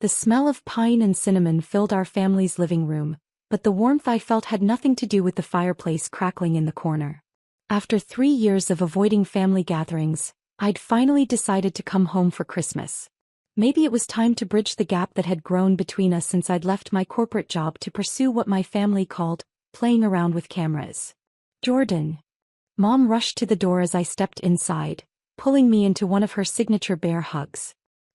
The smell of pine and cinnamon filled our family's living room, but the warmth I felt had nothing to do with the fireplace crackling in the corner. After 3 years of avoiding family gatherings, I'd finally decided to come home for Christmas. Maybe it was time to bridge the gap that had grown between us since I'd left my corporate job to pursue what my family called playing around with cameras. Jordan. Mom rushed to the door as I stepped inside, pulling me into one of her signature bear hugs.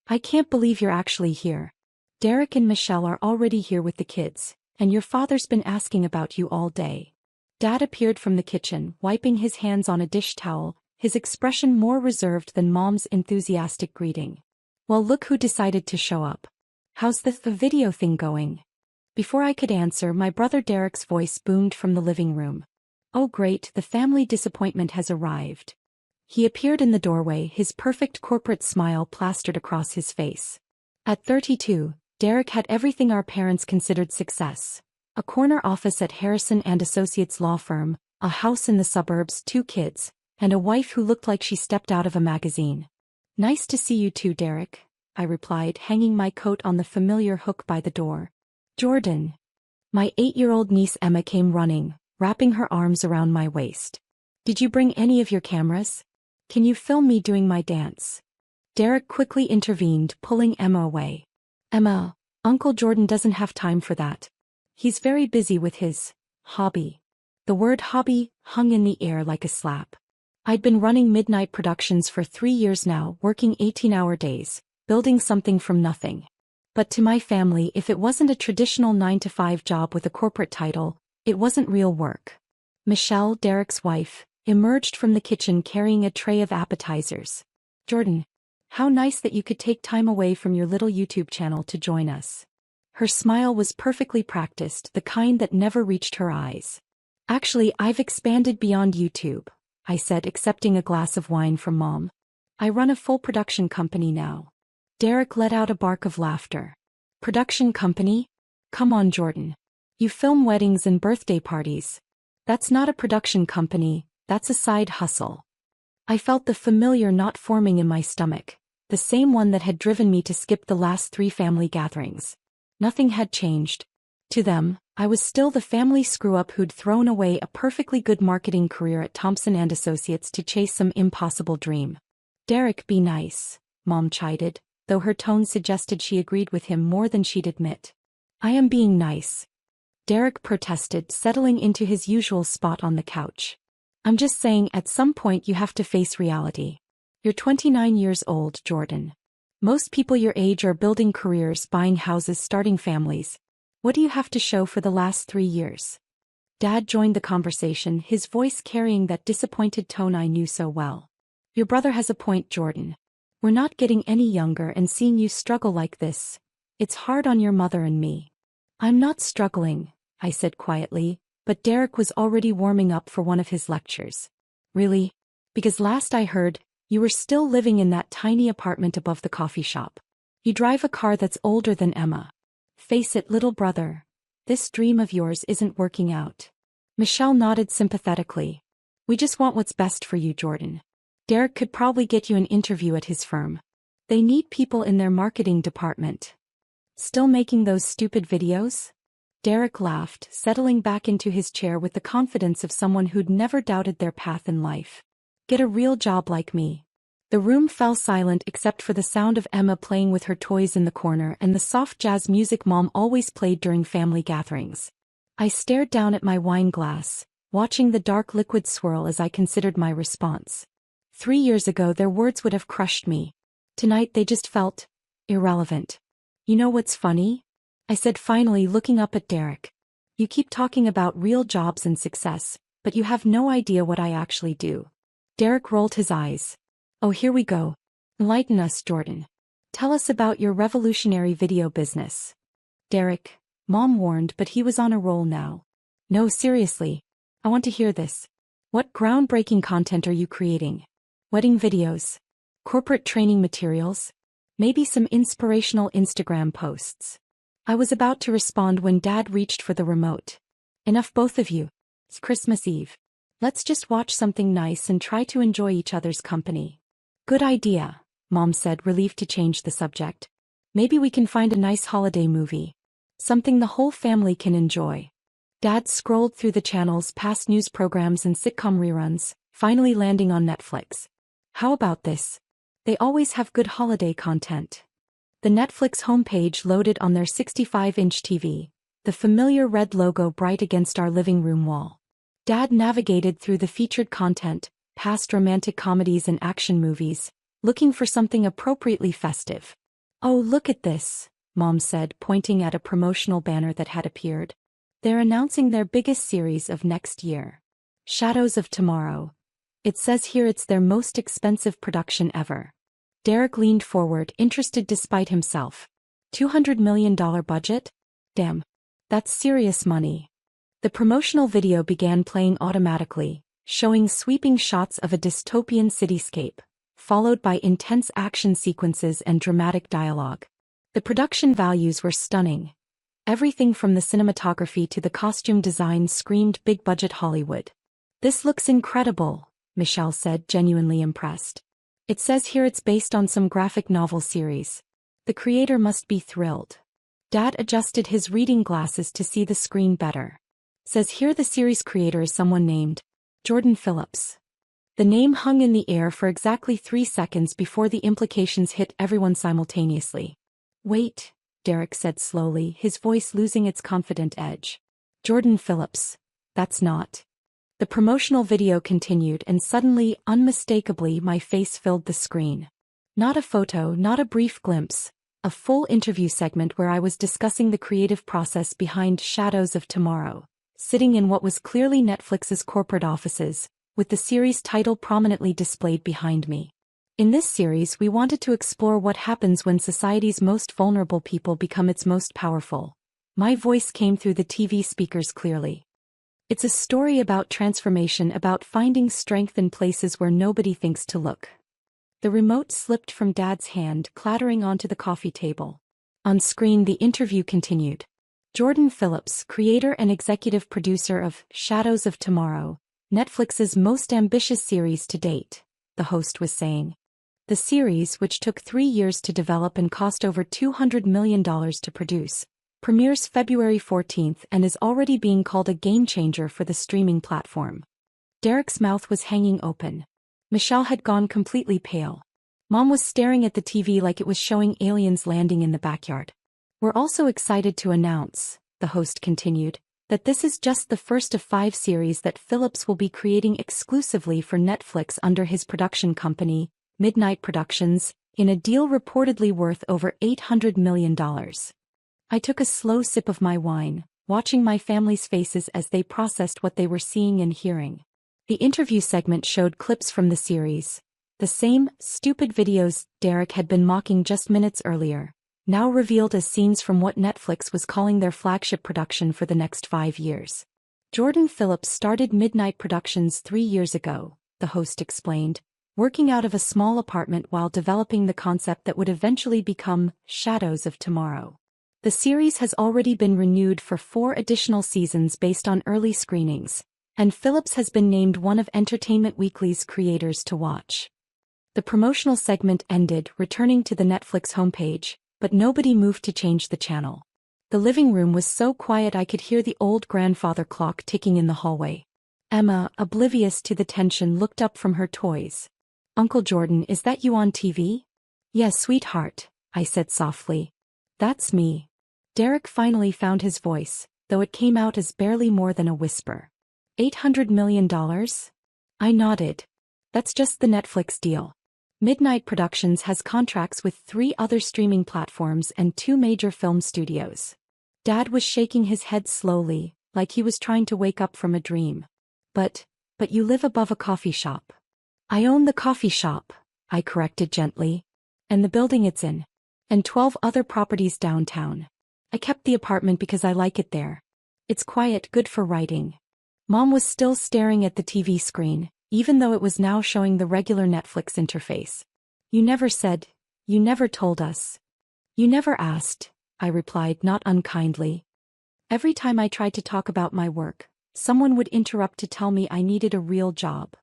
I can't believe you're actually here. Derek and Michelle are already here with the kids, and your father's been asking about you all day. Dad appeared from the kitchen, wiping his hands on a dish towel, his expression more reserved than Mom's enthusiastic greeting. Well, look who decided to show up. How's the video thing going? Before I could answer, my brother Derek's voice boomed from the living room. Oh great, the family disappointment has arrived. He appeared in the doorway, his perfect corporate smile plastered across his face. At 32, Derek had everything our parents considered success. A corner office at Harrison & Associates law firm, a house in the suburbs, 2 kids, and a wife who looked like she stepped out of a magazine. Nice to see you too, Derek, I replied, hanging my coat on the familiar hook by the door. Jordan. My 8-year-old niece Emma came running, wrapping her arms around my waist. Did you bring any of your cameras? Can you film me doing my dance? Derek quickly intervened, pulling Emma away. Emma, Uncle Jordan doesn't have time for that. He's very busy with his hobby. The word hobby hung in the air like a slap. I'd been running midnight productions for 3 years now, working 18-hour days, building something from nothing. But to my family, if it wasn't a traditional 9-to-5 job with a corporate title, it wasn't real work. Michelle, Derek's wife, emerged from the kitchen carrying a tray of appetizers. Jordan, how nice that you could take time away from your little YouTube channel to join us. Her smile was perfectly practiced, the kind that never reached her eyes. Actually, I've expanded beyond YouTube, I said, accepting a glass of wine from Mom. I run a full production company now. Derek let out a bark of laughter. Production company? Come on, Jordan. You film weddings and birthday parties. That's not a production company, that's a side hustle. I felt the familiar knot forming in my stomach, the same one that had driven me to skip the last 3 family gatherings. Nothing had changed. To them, I was still the family screw-up who'd thrown away a perfectly good marketing career at Thompson & Associates to chase some impossible dream. Derek, be nice, Mom chided, though her tone suggested she agreed with him more than she'd admit. I am being nice. Derek protested, settling into his usual spot on the couch. I'm just saying, at some point you have to face reality. You're 29 years old, Jordan. Most people your age are building careers, buying houses, starting families. What do you have to show for the last 3 years? Dad joined the conversation, his voice carrying that disappointed tone I knew so well. Your brother has a point, Jordan. We're not getting any younger, and seeing you struggle like this, it's hard on your mother and me. I'm not struggling, I said quietly, but Derek was already warming up for one of his lectures. Really? Because last I heard, you were still living in that tiny apartment above the coffee shop. You drive a car that's older than Emma. Face it, little brother. This dream of yours isn't working out. Michelle nodded sympathetically. We just want what's best for you, Jordan. Derek could probably get you an interview at his firm. They need people in their marketing department. Still making those stupid videos? Derek laughed, settling back into his chair with the confidence of someone who'd never doubted their path in life. Get a real job like me. The room fell silent except for the sound of Emma playing with her toys in the corner and the soft jazz music Mom always played during family gatherings. I stared down at my wine glass, watching the dark liquid swirl as I considered my response. 3 years ago their words would have crushed me. Tonight they just felt irrelevant. You know what's funny? I said finally, looking up at Derek. You keep talking about real jobs and success, but you have no idea what I actually do. Derek rolled his eyes. Oh, here we go. Enlighten us, Jordan. Tell us about your revolutionary video business. Derek, Mom warned, but he was on a roll now. No, seriously. I want to hear this. What groundbreaking content are you creating? Wedding videos? Corporate training materials? Maybe some inspirational Instagram posts. I was about to respond when Dad reached for the remote. Enough, both of you. It's Christmas Eve. Let's just watch something nice and try to enjoy each other's company. Good idea, Mom said, relieved to change the subject. Maybe we can find a nice holiday movie. Something the whole family can enjoy. Dad scrolled through the channels past news programs and sitcom reruns, finally landing on Netflix. How about this? They always have good holiday content. The Netflix homepage loaded on their 65-inch TV, the familiar red logo bright against our living room wall. Dad navigated through the featured content, past romantic comedies and action movies, looking for something appropriately festive. "Oh, look at this," Mom said, pointing at a promotional banner that had appeared. "They're announcing their biggest series of next year. Shadows of Tomorrow. It says here it's their most expensive production ever." Derek leaned forward, interested despite himself. $200 million budget? Damn. That's serious money. The promotional video began playing automatically, showing sweeping shots of a dystopian cityscape, followed by intense action sequences and dramatic dialogue. The production values were stunning. Everything from the cinematography to the costume design screamed big-budget Hollywood. "This looks incredible," Michelle said, genuinely impressed. "It says here it's based on some graphic novel series. The creator must be thrilled." Dad adjusted his reading glasses to see the screen better. "Says here the series creator is someone named Jordan Phillips." The name hung in the air for exactly 3 seconds before the implications hit everyone simultaneously. "Wait," Derek said slowly, his voice losing its confident edge. "Jordan Phillips. That's not." The promotional video continued, and suddenly, unmistakably, my face filled the screen. Not a photo, not a brief glimpse. A full interview segment where I was discussing the creative process behind Shadows of Tomorrow, sitting in what was clearly Netflix's corporate offices, with the series title prominently displayed behind me. In this series, we wanted to explore what happens when society's most vulnerable people become its most powerful. My voice came through the TV speakers clearly. "It's a story about transformation, about finding strength in places where nobody thinks to look." The remote slipped from Dad's hand, clattering onto the coffee table. On screen, the interview continued. "Jordan Phillips, creator and executive producer of Shadows of Tomorrow, Netflix's most ambitious series to date," the host was saying. The series, which took 3 years to develop and cost over $200 million to produce, premieres February 14th and is already being called a game-changer for the streaming platform. Derek's mouth was hanging open. Michelle had gone completely pale. Mom was staring at the TV like it was showing aliens landing in the backyard. "We're also excited to announce," the host continued, "that this is just the first of 5 series that Phillips will be creating exclusively for Netflix under his production company, Midnight Productions, in a deal reportedly worth over $800 million. I took a slow sip of my wine, watching my family's faces as they processed what they were seeing and hearing. The interview segment showed clips from the series. The same stupid videos Derek had been mocking just minutes earlier, now revealed as scenes from what Netflix was calling their flagship production for the next 5 years. "Jordan Phillips started Midnight Productions 3 years ago," the host explained, working out of a small apartment while developing the concept that would eventually become Shadows of Tomorrow. The series has already been renewed for 4 additional seasons based on early screenings, and Phillips has been named one of Entertainment Weekly's creators to watch. The promotional segment ended, returning to the Netflix homepage, but nobody moved to change the channel. The living room was so quiet I could hear the old grandfather clock ticking in the hallway. Emma, oblivious to the tension, looked up from her toys. "Uncle Jordan, is that you on TV?" "Yes, sweetheart," I said softly. "That's me." Derek finally found his voice, though it came out as barely more than a whisper. $800 million? I nodded. "That's just the Netflix deal. Midnight Productions has contracts with 3 other streaming platforms and 2 major film studios." Dad was shaking his head slowly, like he was trying to wake up from a dream. But you live above a coffee shop." "I own the coffee shop," I corrected gently. "And the building it's in. And 12 other properties downtown. I kept the apartment because I like it there. It's quiet, good for writing." Mom was still staring at the TV screen, even though it was now showing the regular Netflix interface. You never told us. "You never asked," I replied, not unkindly. Every time I tried to talk about my work, someone would interrupt to tell me I needed a real job.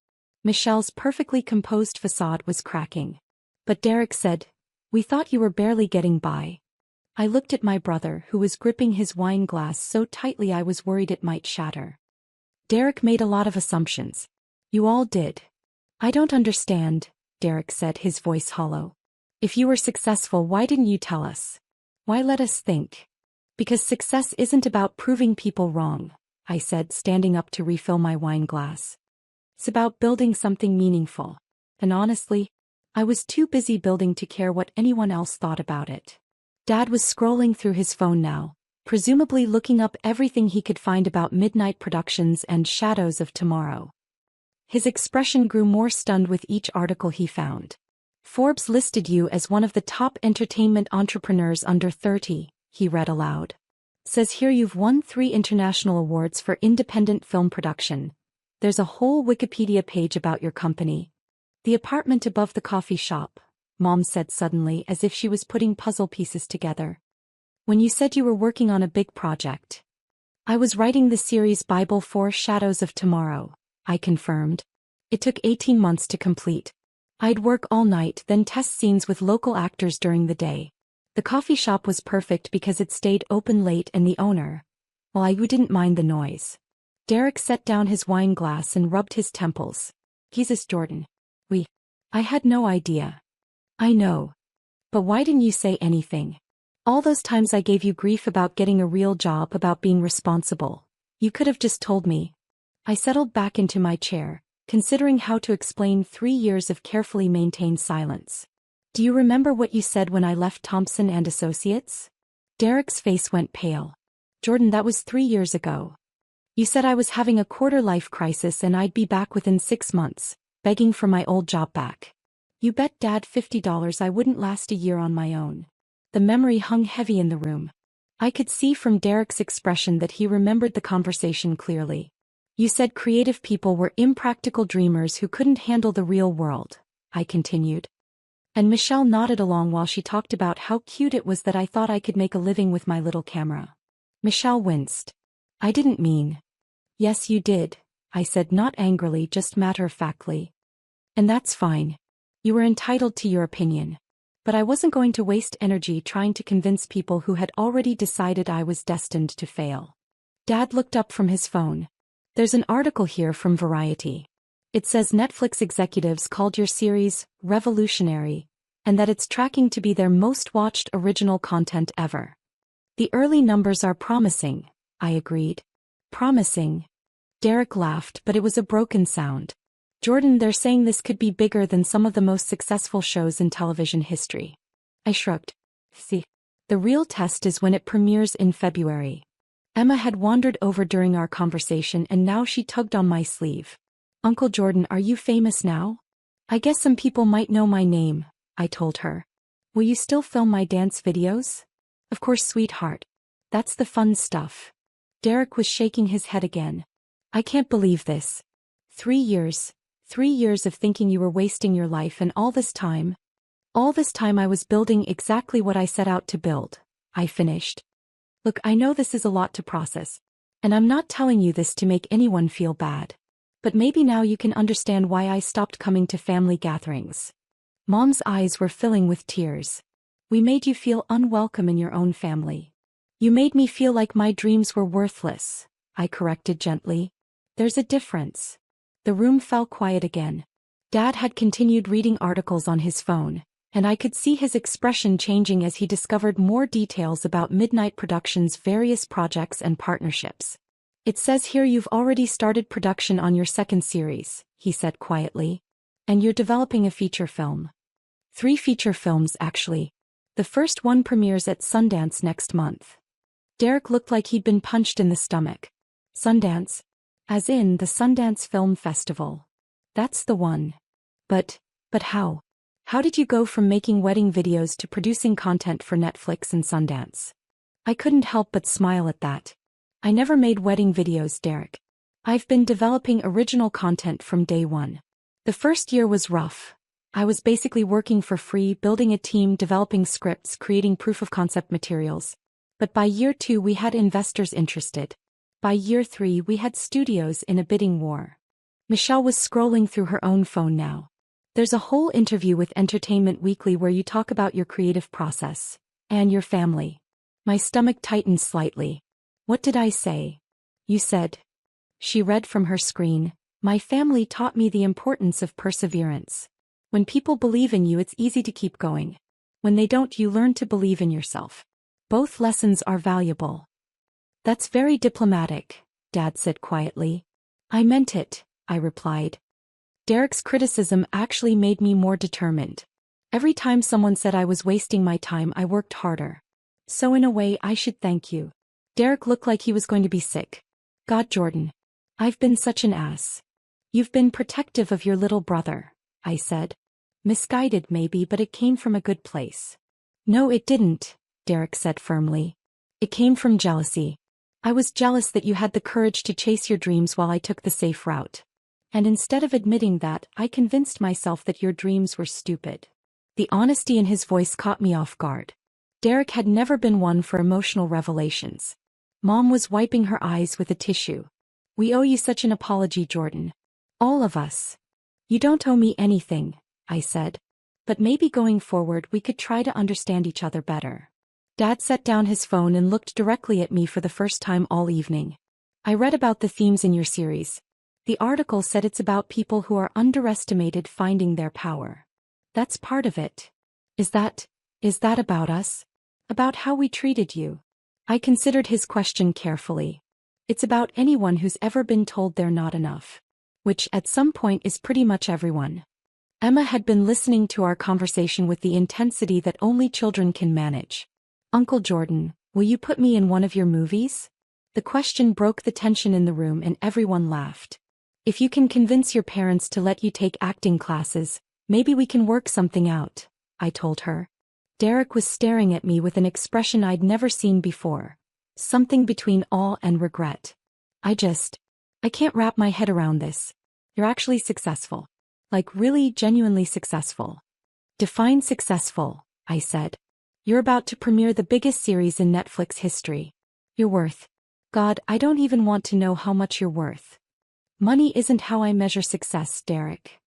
Michelle's perfectly composed facade was cracking. "But Derek said, We thought you were barely getting by. I looked at my brother, who was gripping his wine glass so tightly I was worried it might shatter. Derek made a lot of assumptions. You all did. I don't understand, Derek said, his voice hollow. If you were successful, why didn't you tell us? Why let us think? Because success isn't about proving people wrong, I said, standing up to refill my wine glass. It's about building something meaningful. And honestly, I was too busy building to care what anyone else thought about it. Dad was scrolling through his phone now, presumably looking up everything he could find about Midnight Productions and Shadows of Tomorrow. His expression grew more stunned with each article he found. Forbes listed you as one of the top entertainment entrepreneurs under 30, he read aloud. Says here you've won 3 international awards for independent film production. There's a whole Wikipedia page about your company. The apartment above the coffee shop, Mom said suddenly, as if she was putting puzzle pieces together. When you said you were working on a big project. I was writing the series Bible for Shadows of Tomorrow, I confirmed. It took 18 months to complete. I'd work all night, then test scenes with local actors during the day. The coffee shop was perfect because it stayed open late and the owner, well, I didn't mind the noise. Derek set down his wine glass and rubbed his temples. Jesus, Jordan. I had no idea. I know. But why didn't you say anything? All those times I gave you grief about getting a real job, about being responsible. You could have just told me. I settled back into my chair, considering how to explain 3 years of carefully maintained silence. Do you remember what you said when I left Thompson and Associates? Derek's face went pale. Jordan, that was 3 years ago. You said I was having a quarter-life crisis and I'd be back within 6 months, begging for my old job back. You bet Dad $50 I wouldn't last a year on my own. The memory hung heavy in the room. I could see from Derek's expression that he remembered the conversation clearly. You said creative people were impractical dreamers who couldn't handle the real world, I continued. And Michelle nodded along while she talked about how cute it was that I thought I could make a living with my little camera. Michelle winced. I didn't mean. Yes, you did, I said, not angrily, just matter-of-factly. And that's fine. You were entitled to your opinion. But I wasn't going to waste energy trying to convince people who had already decided I was destined to fail. Dad looked up from his phone. There's an article here from Variety. It says Netflix executives called your series revolutionary, and that it's tracking to be their most watched original content ever. The early numbers are promising, I agreed. Promising? Derek laughed, but it was a broken sound. Jordan, they're saying this could be bigger than some of the most successful shows in television history. I shrugged. See, the real test is when it premieres in February. Emma had wandered over during our conversation and now she tugged on my sleeve. Uncle Jordan, are you famous now? I guess some people might know my name, I told her. Will you still film my dance videos? Of course, sweetheart. That's the fun stuff. Derek was shaking his head again. I can't believe this. 3 years. 3 years of thinking you were wasting your life, and all this time I was building exactly what I set out to build, I finished. Look, I know this is a lot to process, and I'm not telling you this to make anyone feel bad. But maybe now you can understand why I stopped coming to family gatherings. Mom's eyes were filling with tears. We made you feel unwelcome in your own family. You made me feel like my dreams were worthless, I corrected gently. There's a difference. The room fell quiet again. Dad had continued reading articles on his phone, and I could see his expression changing as he discovered more details about Midnight Productions' various projects and partnerships. It says here you've already started production on your second series, he said quietly. And you're developing a feature film. 3 feature films, actually. The first one premieres at Sundance next month. Derek looked like he'd been punched in the stomach. Sundance? As in the Sundance Film Festival. That's the one. But how? How did you go from making wedding videos to producing content for Netflix and Sundance? I couldn't help but smile at that. I never made wedding videos, Derek. I've been developing original content from day one. The first year was rough. I was basically working for free, building a team, developing scripts, creating proof-of-concept materials. But by year 2 we had investors interested. By year 3 we had studios in a bidding war. Michelle was scrolling through her own phone now. There's a whole interview with Entertainment Weekly where you talk about your creative process. And your family. My stomach tightened slightly. What did I say? You said. She read from her screen. My family taught me the importance of perseverance. When people believe in you, it's easy to keep going. When they don't, you learn to believe in yourself. Both lessons are valuable. That's very diplomatic, Dad said quietly. I meant it, I replied. Derek's criticism actually made me more determined. Every time someone said I was wasting my time, I worked harder. So in a way, I should thank you. Derek looked like he was going to be sick. God, Jordan. I've been such an ass. You've been protective of your little brother, I said. Misguided maybe, but it came from a good place. No, it didn't, Derek said firmly. It came from jealousy. I was jealous that you had the courage to chase your dreams while I took the safe route. And instead of admitting that, I convinced myself that your dreams were stupid. The honesty in his voice caught me off guard. Derek had never been one for emotional revelations. Mom was wiping her eyes with a tissue. We owe you such an apology, Jordan. All of us. You don't owe me anything, I said. But maybe going forward we could try to understand each other better. Dad set down his phone and looked directly at me for the first time all evening. I read about the themes in your series. The article said it's about people who are underestimated finding their power. That's part of it. Is that about us? About how we treated you? I considered his question carefully. It's about anyone who's ever been told they're not enough. Which, at some point, is pretty much everyone. Emma had been listening to our conversation with the intensity that only children can manage. Uncle Jordan, will you put me in one of your movies? The question broke the tension in the room and everyone laughed. If you can convince your parents to let you take acting classes, maybe we can work something out, I told her. Derek was staring at me with an expression I'd never seen before. Something between awe and regret. I can't wrap my head around this. You're actually successful. Like really, genuinely successful. Define successful, I said. You're about to premiere the biggest series in Netflix history. You're worth. God, I don't even want to know how much you're worth. Money isn't how I measure success, Derek.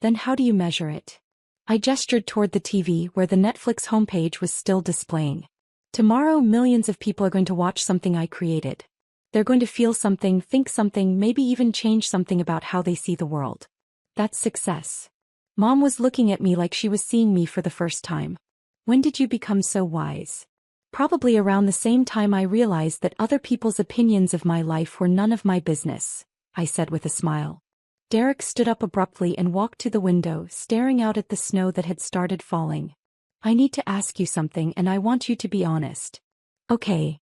Then how do you measure it? I gestured toward the TV where the Netflix homepage was still displaying. Tomorrow millions of people are going to watch something I created. They're going to feel something, think something, maybe even change something about how they see the world. That's success. Mom was looking at me like she was seeing me for the first time. When did you become so wise? Probably around the same time I realized that other people's opinions of my life were none of my business, I said with a smile. Derek stood up abruptly and walked to the window, staring out at the snow that had started falling. I need to ask you something and I want you to be honest. Okay.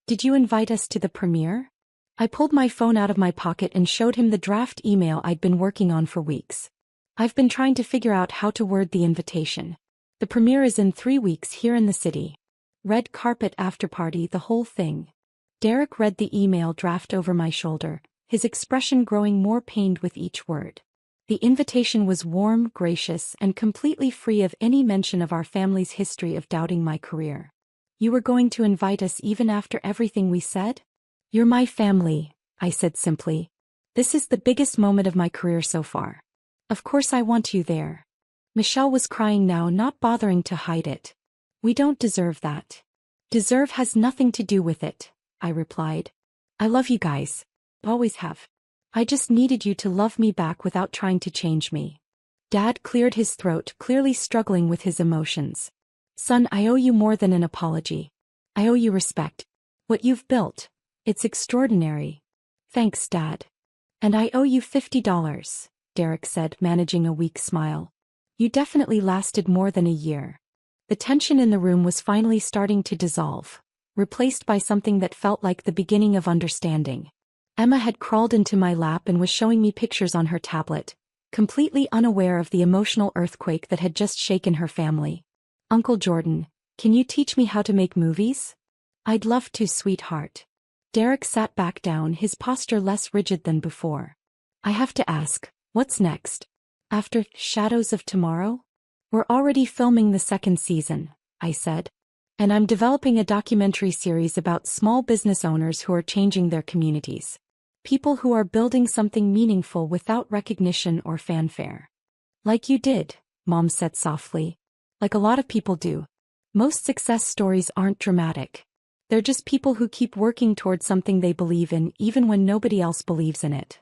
Did you invite us to the premiere? I pulled my phone out of my pocket and showed him the draft email I'd been working on for weeks. I've been trying to figure out how to word the invitation. The premiere is in 3 weeks here in the city. Red carpet after party, the whole thing. Derek read the email draft over my shoulder, his expression growing more pained with each word. The invitation was warm, gracious, and completely free of any mention of our family's history of doubting my career. You were going to invite us even after everything we said? You're my family, I said simply. This is the biggest moment of my career so far. Of course I want you there. Michelle was crying now, not bothering to hide it. We don't deserve that. Deserve has nothing to do with it, I replied. I love you guys. Always have. I just needed you to love me back without trying to change me. Dad cleared his throat, clearly struggling with his emotions. Son, I owe you more than an apology. I owe you respect. What you've built, it's extraordinary. Thanks, Dad. And I owe you $50, Derek said, managing a weak smile. You definitely lasted more than a year. The tension in the room was finally starting to dissolve, replaced by something that felt like the beginning of understanding. Emma had crawled into my lap and was showing me pictures on her tablet, completely unaware of the emotional earthquake that had just shaken her family. Uncle Jordan, can you teach me how to make movies? I'd love to, sweetheart. Derek sat back down, his posture less rigid than before. I have to ask, what's next? After Shadows of Tomorrow? We're already filming the 2nd season, I said. And I'm developing a documentary series about small business owners who are changing their communities. People who are building something meaningful without recognition or fanfare. Like you did, Mom said softly. Like a lot of people do. Most success stories aren't dramatic. They're just people who keep working towards something they believe in even when nobody else believes in it.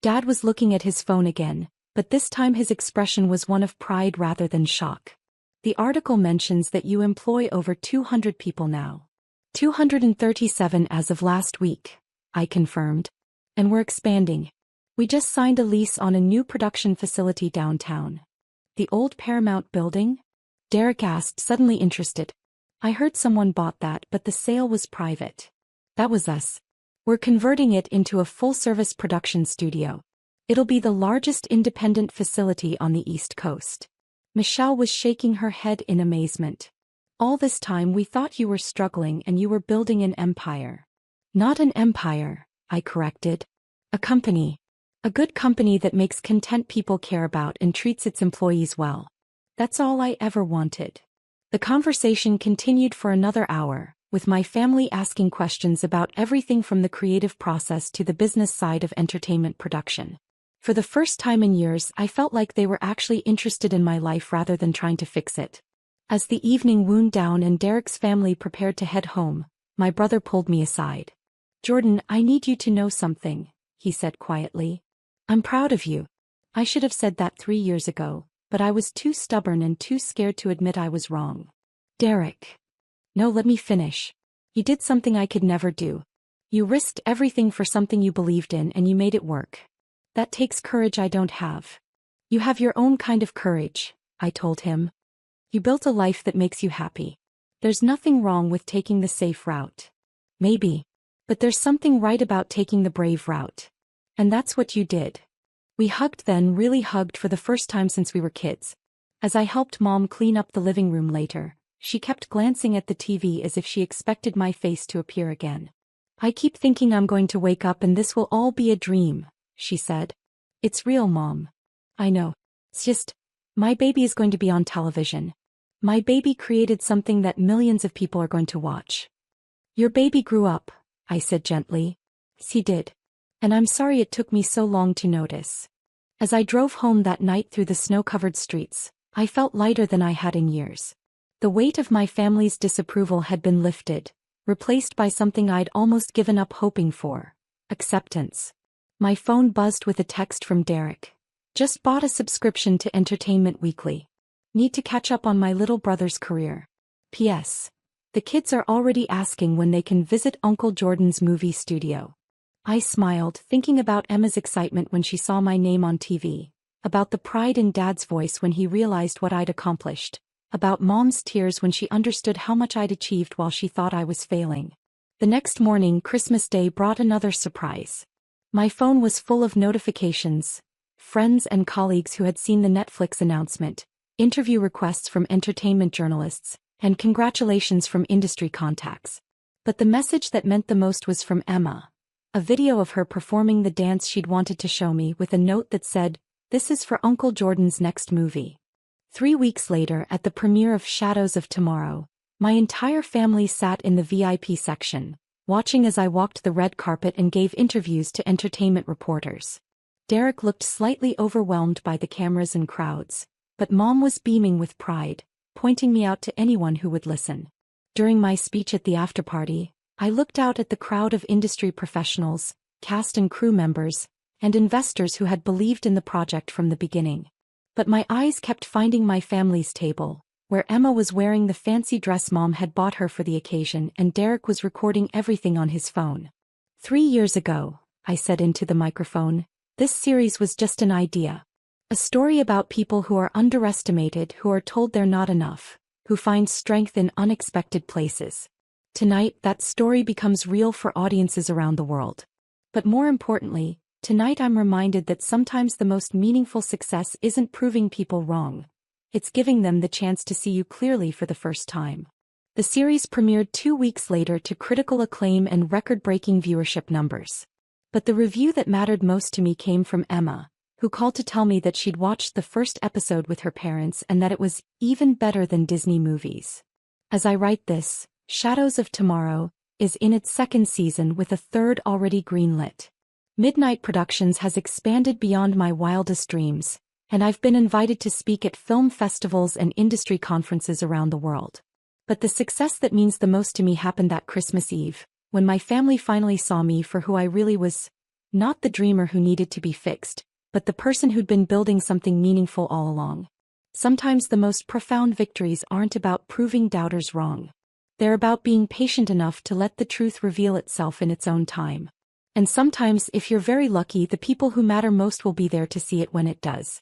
Dad was looking at his phone again, but this time his expression was one of pride rather than shock. The article mentions that you employ over 200 people now. 237 as of last week, I confirmed. And we're expanding. We just signed a lease on a new production facility downtown. The old Paramount building? Derek asked, suddenly interested. I heard someone bought that, but the sale was private. That was us. We're converting it into a full-service production studio. It'll be the largest independent facility on the East Coast. Michelle was shaking her head in amazement. All this time we thought you were struggling and you were building an empire. Not an empire, I corrected. A company. A good company that makes content people care about and treats its employees well. That's all I ever wanted. The conversation continued for another hour, with my family asking questions about everything from the creative process to the business side of entertainment production. For the first time in years, I felt like they were actually interested in my life rather than trying to fix it. As the evening wound down and Derek's family prepared to head home, my brother pulled me aside. Jordan, I need you to know something, he said quietly. I'm proud of you. I should have said that 3 years ago, but I was too stubborn and too scared to admit I was wrong. Derek. No, let me finish. You did something I could never do. You risked everything for something you believed in and you made it work. That takes courage I don't have. You have your own kind of courage, I told him. You built a life that makes you happy. There's nothing wrong with taking the safe route. Maybe. But there's something right about taking the brave route. And that's what you did. We hugged then, really hugged for the first time since we were kids. As I helped Mom clean up the living room later, she kept glancing at the TV as if she expected my face to appear again. I keep thinking I'm going to wake up and this will all be a dream, she said. It's real, Mom. I know. It's just, my baby is going to be on television. My baby created something that millions of people are going to watch. Your baby grew up, I said gently. He did. And I'm sorry it took me so long to notice. As I drove home that night through the snow-covered streets, I felt lighter than I had in years. The weight of my family's disapproval had been lifted, replaced by something I'd almost given up hoping for: acceptance. My phone buzzed with a text from Derek. Just bought a subscription to Entertainment Weekly. Need to catch up on my little brother's career. P.S. The kids are already asking when they can visit Uncle Jordan's movie studio. I smiled, thinking about Emma's excitement when she saw my name on TV, about the pride in Dad's voice when he realized what I'd accomplished, about Mom's tears when she understood how much I'd achieved while she thought I was failing. The next morning, Christmas Day, brought another surprise. My phone was full of notifications, friends and colleagues who had seen the Netflix announcement, interview requests from entertainment journalists, and congratulations from industry contacts. But the message that meant the most was from Emma. A video of her performing the dance she'd wanted to show me with a note that said, "This is for Uncle Jordan's next movie." 3 weeks later, at the premiere of Shadows of Tomorrow, my entire family sat in the VIP section, watching as I walked the red carpet and gave interviews to entertainment reporters. Derek looked slightly overwhelmed by the cameras and crowds, but Mom was beaming with pride, pointing me out to anyone who would listen. During my speech at the afterparty, I looked out at the crowd of industry professionals, cast and crew members, and investors who had believed in the project from the beginning. But my eyes kept finding my family's table, where Emma was wearing the fancy dress Mom had bought her for the occasion and Derek was recording everything on his phone. 3 years ago, I said into the microphone, this series was just an idea. A story about people who are underestimated, who are told they're not enough, who find strength in unexpected places. Tonight, that story becomes real for audiences around the world. But more importantly, tonight I'm reminded that sometimes the most meaningful success isn't proving people wrong. It's giving them the chance to see you clearly for the first time. The series premiered 2 weeks later to critical acclaim and record-breaking viewership numbers. But the review that mattered most to me came from Emma, who called to tell me that she'd watched the first episode with her parents and that it was even better than Disney movies. As I write this, Shadows of Tomorrow is in its second season with a third already greenlit. Midnight Productions has expanded beyond my wildest dreams, and I've been invited to speak at film festivals and industry conferences around the world. But the success that means the most to me happened that Christmas Eve, when my family finally saw me for who I really was. Not the dreamer who needed to be fixed, but the person who'd been building something meaningful all along. Sometimes the most profound victories aren't about proving doubters wrong. They're about being patient enough to let the truth reveal itself in its own time. And sometimes, if you're very lucky, the people who matter most will be there to see it when it does.